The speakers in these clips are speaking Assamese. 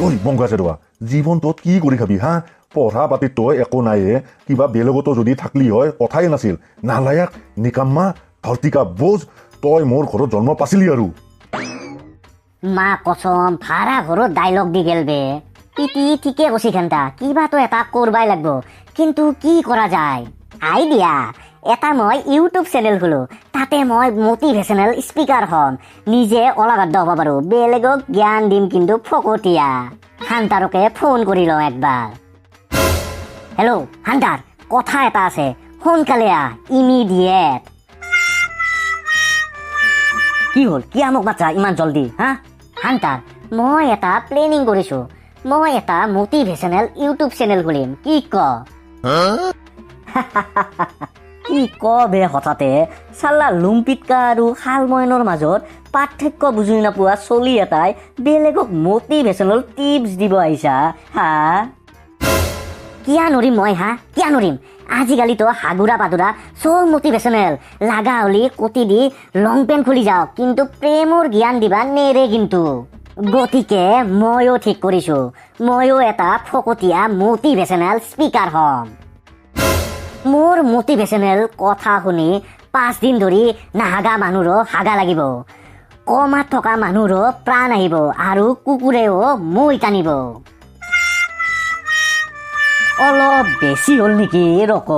ঐ বংগা চেৰুৱা জীৱনটোত কি কৰি খাবি হা পঢ়া পাতি তই একো নাইয়ে কিবা বেলেগতো যদি থাকলি হয় কথাই নাছিল নালায়াক নিকাম্মা ধৰতিকা বোজ তই মোৰ ঘৰত জন্ম পাছিলি আৰু মা কসম ভাড়া ঘৰত ডাইলগ দি গেলবে পিটি ঠিকে কৈছি খান্তা কিবাতো এটা কৰবাই লাগব কিন্তু কি কৰা যায় আইডিয়া এটা মই ইউটিউব চেনেল খুলো তাতে মই মোটিভেশনাল স্পিকাৰ হম নিজে অলাগাদ্দ হ'ব পাৰো বেলেগক জ্ঞান দিম কিন্তু ফকতীয়া হান্তাৰকে ফোন কৰি লওঁ একবাৰ হেল্ল' হান্তাৰ কথা এটা আছে সোনকালে ইমিডিয়েট কি হ'ল কি আমক বাচ্চা ইমান জলদি হা হান্তাৰ মই এটা প্লেনিং কৰিছো মই এটা মোটিভেশনাল ইউটিউব চেনেল খুলিম কি ক কি ক বে হঠাতে চাল্লা লুম্পিটকা আৰু শালময়নৰ মাজত পাৰ্থক্য বুজি নাপোৱা চলি এটাই বেলেগক মোটিভেশনাল টিপছ দিব আহিছা হা কিয়া নৰিম মই হা কিয়া নৰিম আজিকালিতো হাগুৰা পাদুৰা চব মোটিভেশনাল লাগা হলি কটি দি লং পেণ্ট খুলি যাওক কিন্তু প্ৰেমৰ জ্ঞান দিবা নেৰে কিন্তু গতিকে ময়ো ঠিক কৰিছো ময়ো এটা ফকতীয়া মোটিভেশনাল স্পিকাৰ হম মোৰ মোটিভেশনাল কথা শুনি 5 দিন ধৰি নাহাগা মানুহৰো হাগা লাগিব কমাত থকা মানুহৰো প্ৰাণ আহিব আৰু কুকুৰেও মই টানিব অলপ বেছি হ'ল নেকি ৰক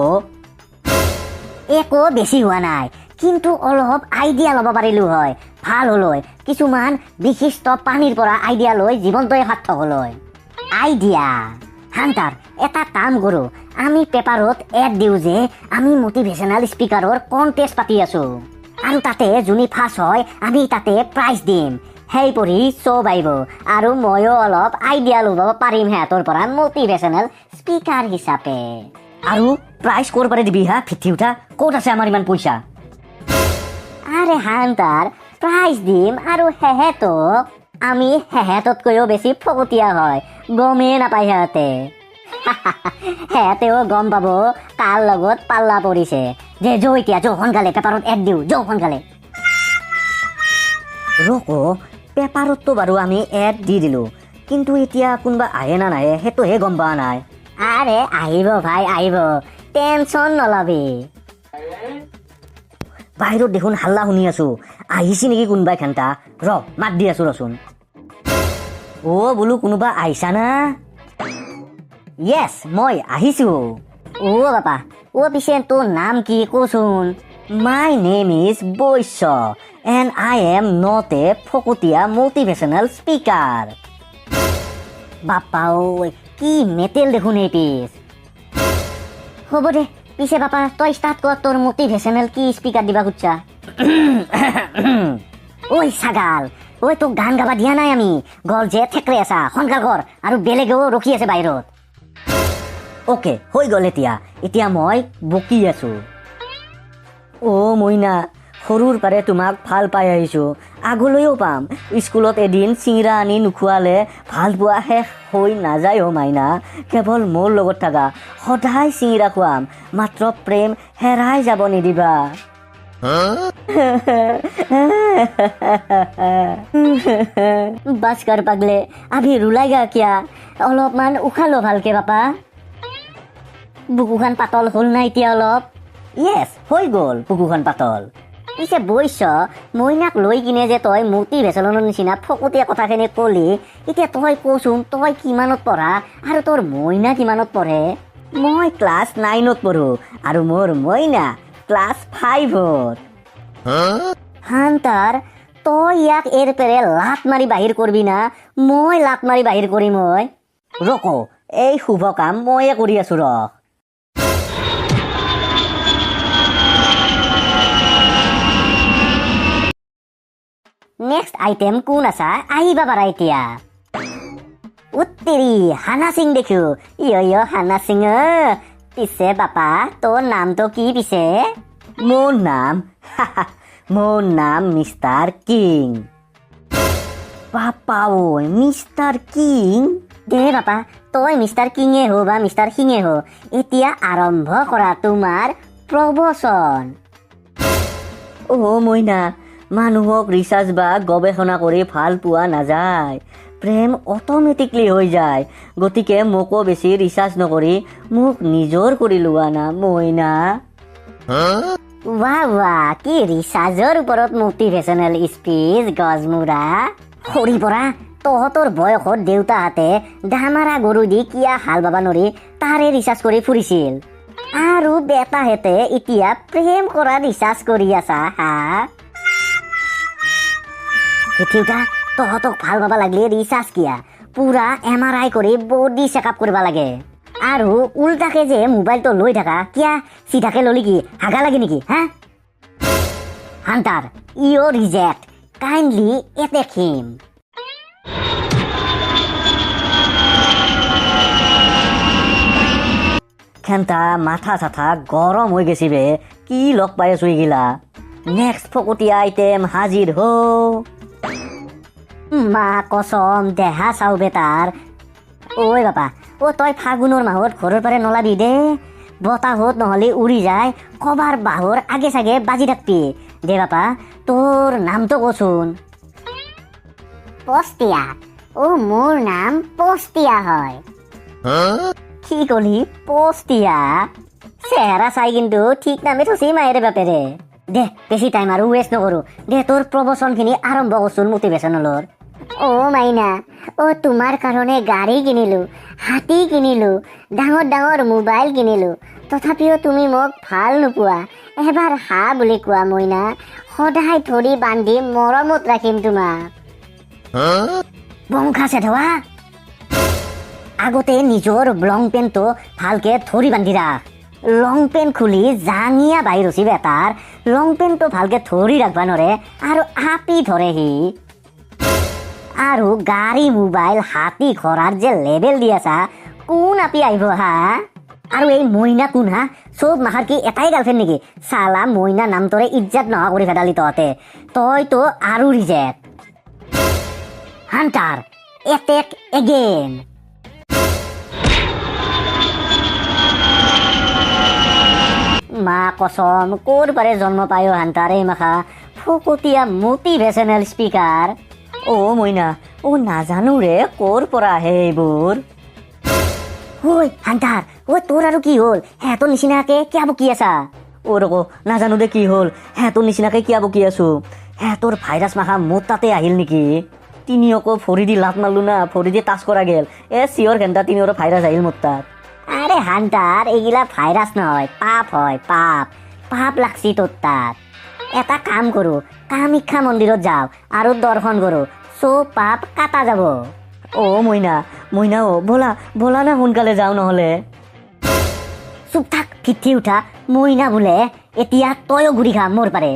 একো বেছি হোৱা নাই কিন্তু অলপ আইডিয়া ল'ব পাৰিলো হয় ভাল হ'ল হয় কিছুমান বিশিষ্ট পানীৰ পৰা আইডিয়া লৈ জীৱনটোৱে সাৰ্থক হ'ল হয় আইডিয়া হান্তাৰ এটা কাম কৰো আমি পেপাৰত এড দিওঁ যে আমি মোটিভেশনাল স্পিকাৰৰ কণ্টেষ্ট পাতি আছো আৰু তাতে যোনে ফাৰ্ষ্ট হয় আমি তাতে প্ৰাইজ দিম সেই পঢ়ি চব আহিব আৰু ময়ো অলপ আইডিয়া ল'ব পাৰিম সিহঁতৰ পৰা মোটিভেশনাল স্পিকাৰ হিচাপে আৰু প্ৰাইজ ক'ৰ পৰা দিবি হা ফিটি উঠা ক'ত আছে আমাৰ ইমান পইচা আৰে হান্তাৰ প্ৰাইজ দিম আৰু সেহেতক আমি সেহেততকৈও বেছি ফকতীয়া হয় গমেই নাপায় সিহঁতে সিহঁতেও গম পাব কাৰ লগত পাল্লা পৰিছে যে যৌ এতিয়া যৌ সোনকালে পেপাৰত এড দিওঁ যৌ সোনকালে ৰক পেপাৰততো বাৰু আমি এড দি দিলোঁ কিন্তু এতিয়া কোনোবা আহে না নাহে সেইটোহে গম পোৱা নাই আৰে আহিব ভাই আহিব টেনচন নলবি বাহিৰত দেখোন হাল্লা শুনি আছো আহিছি নেকি কোনোবাই খান্তা ৰ মাত দি আছো ৰচোন বোলো কোনোবা আহিছা না য়েছ মই আহিছো বাপা পিছে তোৰ নাম কি কচোন my name is Vaishya and I am not a ফকতীয়া মোটিভেশনাল স্পিকাৰ বাপা কি মেটেল দেখোন এই পিছ হ'ব দে পিছে বাপা তই ষ্টাৰ্ট কৰ তোৰ মোটিভেশনাল কি স্পিকাৰ দিবা খুজছা ঐ ছাগাল তোক গান গাবা দিয়া নাই আমি গল যে থেকৰে আছা সোনকাল কৰ আৰু বেলেগেও ৰখি আছে বাহিৰত অ'কে হৈ গ'ল এতিয়া মই বকি আছো মইনা সৰুৰ পাৰে তোমাক ভাল পাই আহিছো আগলৈও পাম স্কুলত এদিন চিঙৰা আনি নোখোৱালে ভাল পোৱা শেষ হৈ নাযায় মাইনা কেৱল মোৰ লগত থাকা সদায় চিঙৰা খুৱাম মাত্ৰ প্ৰেম হেৰাই যাব নিদিবা বাস কৰ পাগলে আভি ৰুলাইগা কিয়া অলপমান উশাহ ল ভালকে বাপা বুকুখন পাতল হ'ল না এতিয়া অলপ য়েছ হৈ গ'ল বুকুখন পাতল পিছে বৈশ্য মইনাক লৈ কিনে যে তই মোটিভেশনৰ নিচিনা ফকতীয়া কথাখিনি ক'লি এতিয়া তই কচোন তই কিমানত পঢ়া আৰু তোৰ মইনা কিমানত পঢ়ে মই ক্লাছ 9ত পঢ়ো আৰু মোৰ মইনা ক্লাছ 5ত হান্তাৰ তই ইয়াক এৰ পেৰে লাত মাৰি বাহিৰ কৰবি না মই লাত মাৰি বাহিৰ কৰিম ৰক এই শুভ কাম ময়ে কৰি আছো ৰখ নেক্সট আইটেম কোন আছা আহিবা পাৰা এতিয়া উত্তেৰি হানা সিং দেখো ইয় হানা সিং পিছে বাপা তোৰ নামটো কি পিছে মোৰ নাম মিষ্টাৰ কিং বাপা মিষ্টাৰ কিং দে বাপা তই মিষ্টাৰ কিঙে হো বা মিষ্টাৰ সিঙে হো এতিয়া আৰম্ভ কৰা তোমাৰ প্ৰবচন মইনা মানুহক ৰিচাৰ্চ বা গৱেষণা কৰি ভাল পোৱা নাযায় প্ৰেম অট'মেটিকলি হৈ যায়। গতিকে মোকো বেছি ৰিচাৰ্জ নকৰি মোক নিজৰ কৰি লোৱা না মইনা। ৱাহ ৱাহ, কি ৰিচাৰ্জৰ ওপৰত মটিভেশ্যনেল স্পীচ গজমুৰা। সৰি পৰা তহঁতৰ বয়সত দেউতাহঁতে ডামাৰা গৰু দি কিয়া হাল বাবা নৰি তাৰে ৰিচাৰ্জ কৰি ফুৰিছিল, আৰু বেটাহেঁতে এতিয়া প্ৰেম কৰা ৰিচাৰ্জ কৰি আছা হা? কেতিয়াবা তহঁতক ভাল পাবা লাগিলে ৰিচাৰ্জ কিয়া পুৰা MRI কৰি বডি চেকআপ কৰিব লাগে। আৰু উল্টাকে যে মোবাইলটো লৈ থাকা কিয়া চিধাকে ললি কি হাগা লাগে নেকি হা? হান্টাৰ ইয়ৰ ৰিজেক্ট, কাইণ্ডলি এটেক হিম। খেন্তা মাথা চাথা গৰম হৈ গেছি বে, কি লগ পাই আছো এইগিলা। নেক্সট ফকতীয়া আইটেম হাজিৰ হো। মা কসম দেহা চাও বেটাৰ। ঐ বাপা, তই ফাগুনৰ মাহত ঘৰৰ পৰা নলাবি দে, বতাহত নহ'লে উৰি যায় কবাৰ বাহৰ আগে চাগে বাজি থাকবি দে বাপা। তোৰ নামটো কচোন। পষ্টিয়া। মোৰ নাম পষ্টিয়া হয়। কি কলি পষ্টিয়া? চেহেৰা চাই কিন্তু ঠিক নামে থচি মায়েৰে বাপেৰে। দে বেছি টাইম আৰু ৱেষ্ট নকৰো, দে তোৰ প্ৰবচনখিনি আৰম্ভ কৰচোন মটিভেশ্যনেলৰ। মাইনা, তোমাৰ কাৰণে গাড়ী কিনিলো, হাতী কিনিলো, ডাঙৰ ডাঙৰ মোবাইল কিনিলো, তথাপিও তুমি মোক ভাল নোপোৱা। এবাৰ হা বুলি কোৱা মইনা, সদায় ধৰি বান্ধি মৰমত ৰাখিম তোমাক। বংশা চেধৱা, আগতে নিজৰ লং পেণ্টটো ভালকে ধৰি বান্ধি ৰাখ। লং পেণ্ট খুলি জাঙিয়া বাহিৰ হৈছি বেটাৰ, লং পেণ্টটো ভালকে ধৰি ৰাখবা নৰে আৰু আপি ধৰে সি। আৰু গাড়ী মোবাইল হাতী ঘোঁৰাৰ যে লেবেল দি আছা, কোন আপি আহিব হা? আৰু এই মইনা কোন হা? চব মাহাৰ কি এটাই গাৰ্লফ্ৰেণ্ড নেকি? চালা মইনা নামটোৰে ইজ্জাত নহা কৰি ভেদালি তহঁতে, তইতো আৰু ৰিজেক্ট। Hunter attack again. মা কসম ক'ৰ পাৰে জন্ম পায়ো হান্টাৰ এই মাখা ফকতীয়া মটিভেশ্যনেল স্পীকাৰ। মইনা, নাজানো ৰে ক'ৰ পৰা আহে এইবোৰ। ঐ হান্টাৰ, তোৰ আৰু কি হ'ল? সিহঁতৰ নিচিনাকে কিয় বকি আছা? ৰ'ব, নাজানো দে কি হ'ল, সিহঁতৰ নিচিনাকে কিয় বকি আছো। সিহঁতৰ ভাইৰাছ মাখা মোৰ তাতে আহিল নেকি? তিনি আকৌ ভৰি দি লাত মাৰলো না, ভৰি দি টাচ কৰা গেল, চিঞৰ ঘণ্টা তিনিৰ ভাইৰাছ আহিল মোৰ তাত। আৰে হান্টাৰ, এইগিলা ভাইৰাছ নহয়, পাপ হয় পাপ। পাপ লাগছি তোৰ তাত। এটা কাম কৰো, কামাখ্যা মন্দিৰত যাওঁ আৰু দৰ্শন কৰো, চব পাপ কাটা যাব। মইনা, ব'লা ব'লা না সোনকালে যাওঁ নহ'লে। চুপ থাক ফিটি উঠা, মইনা বোলে এতিয়া তয়ো ঘূৰি খা মোৰ পাৰে।